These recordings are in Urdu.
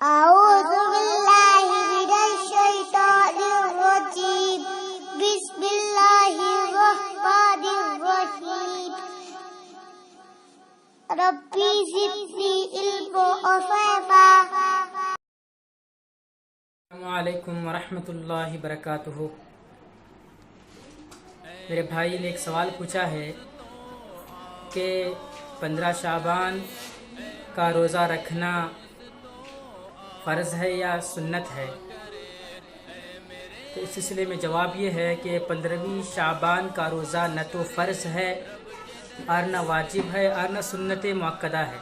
أعوذ بالله من الشيطان الرجيم بسم الله الرحمن الرحيم ربي زدني علما وفهما السلام علیکم ورحمۃ اللہ وبرکاتہ۔ میرے بھائی نے ایک سوال پوچھا ہے کہ 15 شعبان کا روزہ رکھنا فرض ہے یا سنت ہے؟ تو اس سلسلے میں جواب یہ ہے کہ 15ویں شعبان کا روزہ نہ تو فرض ہے اور نہ واجب ہے اور نہ سنت مؤکدہ ہے۔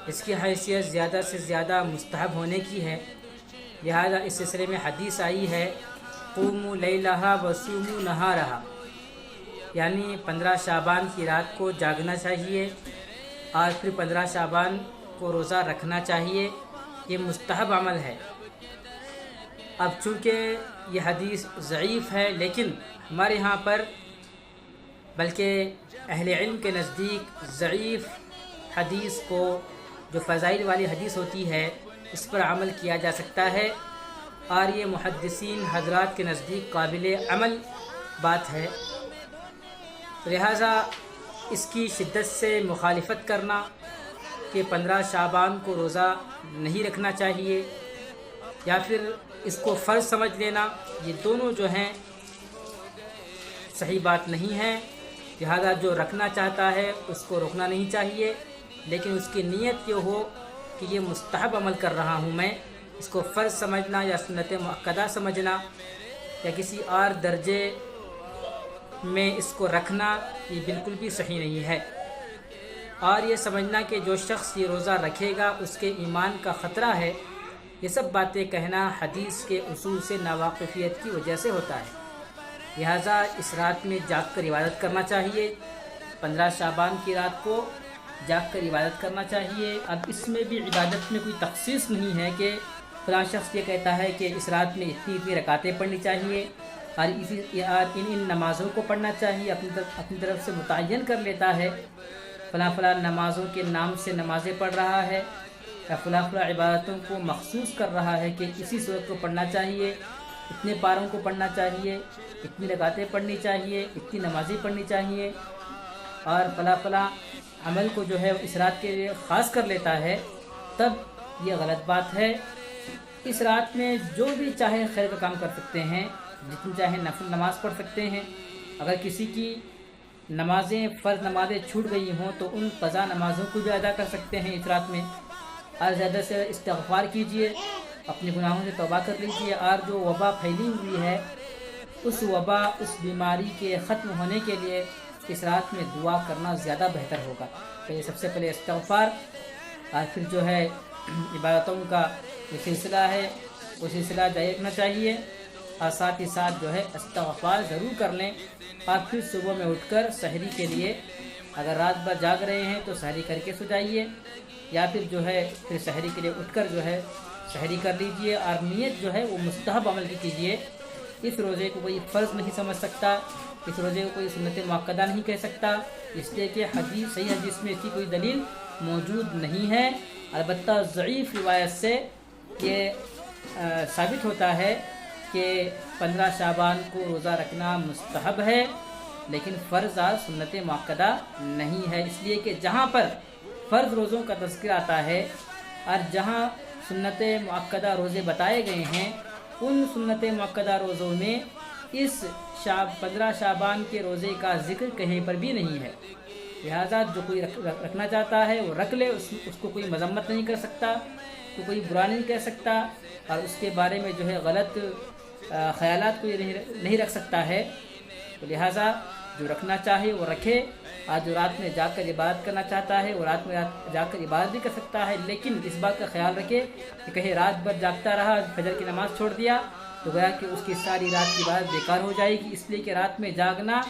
اس کی حیثیت زیادہ سے زیادہ مستحب ہونے کی ہے، لہذا اس سلسلے میں حدیث آئی ہے قوموا لیلہا وصوموا نہارہا، یعنی 15 شعبان کی رات کو جاگنا چاہیے اور پھر 15 شعبان کو روزہ رکھنا چاہیے، یہ مستحب عمل ہے۔ اب چونکہ یہ حدیث ضعیف ہے، لیکن ہمارے ہاں پر بلکہ اہل علم کے نزدیک ضعیف حدیث کو، جو فضائل والی حدیث ہوتی ہے، اس پر عمل کیا جا سکتا ہے اور یہ محدثین حضرات کے نزدیک قابل عمل بات ہے۔ لہٰذا اس کی شدت سے مخالفت کرنا کہ 15 شعبان کو روزہ نہیں رکھنا چاہیے یا پھر اس کو فرض سمجھ لینا، یہ دونوں جو ہیں صحیح بات نہیں ہے۔ لہذا جو رکھنا چاہتا ہے اس کو روکنا نہیں چاہیے، لیکن اس کی نیت یہ ہو کہ یہ مستحب عمل کر رہا ہوں میں، اس کو فرض سمجھنا یا سنت مؤکدہ سمجھنا یا کسی اور درجے میں اس کو رکھنا، یہ بالکل بھی صحیح نہیں ہے۔ اور یہ سمجھنا کہ جو شخص یہ روزہ رکھے گا اس کے ایمان کا خطرہ ہے، یہ سب باتیں کہنا حدیث کے اصول سے ناواقفیت کی وجہ سے ہوتا ہے۔ لہٰذا اس رات میں جاگ کر عبادت کرنا چاہیے، 15 شعبان کی رات کو جاگ کر عبادت کرنا چاہیے۔ اب اس میں بھی عبادت میں کوئی تخصیص نہیں ہے کہ فلاں شخص یہ کہتا ہے کہ اس رات میں اتنی رکعتیں پڑھنی چاہیے اور ان نمازوں کو پڑھنا چاہیے، اپنی طرف سے متعین کر لیتا ہے، فلاں نمازوں کے نام سے نمازیں پڑھ رہا ہے یا فلاں عبادتوں کو مخصوص کر رہا ہے کہ اسی صورت کو پڑھنا چاہیے، اتنے پاروں کو پڑھنا چاہیے، اتنی رکعتیں پڑھنی چاہیے، اتنی نمازیں پڑھنی چاہیے اور فلاں عمل کو جو ہے اس رات کے لیے خاص کر لیتا ہے، تب یہ غلط بات ہے۔ اس رات میں جو بھی چاہے خیر کا کام کر سکتے ہیں، جتنی چاہے نفل نماز پڑھ سکتے ہیں۔ اگر کسی کی نمازیں فرض نمازیں چھوٹ گئی ہوں تو ان قضا نمازوں کو بھی ادا کر سکتے ہیں اس رات میں، اور زیادہ سے استغفار کیجیے، اپنے گناہوں سے توبہ کر لیجیے، اور جو وبا پھیلی ہوئی ہے اس وبا، اس بیماری کے ختم ہونے کے لیے اس رات میں دعا کرنا زیادہ بہتر ہوگا۔ تو یہ سب سے پہلے استغفار اور پھر جو ہے عبادتوں کا جو سلسلہ ہے وہ سلسلہ جاری رکھنا چاہیے، اور ساتھ ہی ساتھ جو ہے استغفار ضرور کر لیں، اور پھر صبح میں اٹھ کر سحری کے لیے اگر رات بھر جاگ رہے ہیں تو سحری کر کے سو جائیے، یا پھر جو ہے پھر سحری کے لیے اٹھ کر جو ہے سحری کر لیجیے، اور نیت جو ہے وہ مستحب عمل کی کیجیے۔ اس روزے کو کوئی فرض نہیں سمجھ سکتا، اس روزے کو کوئی سنت مؤکدہ نہیں کہہ سکتا، اس لیے کہ صحیح حدیث میں اس کی کوئی دلیل موجود نہیں ہے۔ البتہ ضعیف روایت سے یہ ثابت ہوتا ہے کہ 15 شعبان کو روزہ رکھنا مستحب ہے، لیکن فرض اور سنت مؤکدہ نہیں ہے، اس لیے کہ جہاں پر فرض روزوں کا تذکر آتا ہے اور جہاں سنت مؤکدہ روزے بتائے گئے ہیں، ان سنت مؤکدہ روزوں میں اس 15 شعبان کے روزے کا ذکر کہیں پر بھی نہیں ہے۔ لہٰذا جو کوئی رکھنا چاہتا ہے وہ رکھ لے، اس کو کوئی مذمت نہیں کر سکتا، کوئی برا نہیں کہہ سکتا، اور اس کے بارے میں جو ہے غلط خیالات کوئی نہیں رکھ سکتا ہے۔ تو لہٰذا جو رکھنا چاہے وہ رکھے، اور جو رات میں جاگ کر عبادت کرنا چاہتا ہے وہ رات میں جاگ کر عبادت بھی کر سکتا ہے، لیکن اس بات کا خیال رکھے کہ کہیں رات بھر جاگتا رہا، فجر کی نماز چھوڑ دیا تو گویا کہ اس کی ساری رات کی عبادت بیکار ہو جائے گی۔ اس لیے کہ رات میں جاگنا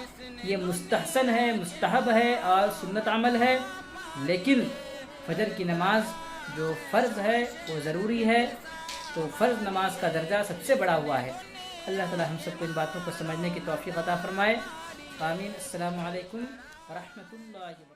یہ مستحسن ہے، مستحب ہے اور سنت عمل ہے، لیکن فجر کی نماز جو فرض ہے وہ ضروری ہے، تو فرض نماز کا درجہ سب سے بڑا ہوا ہے۔ اللہ تعالی ہم سب کو ان باتوں کو سمجھنے کی توفیق عطا فرمائے، آمین۔ السلام علیکم ورحمۃ اللہ وبرکاتہ۔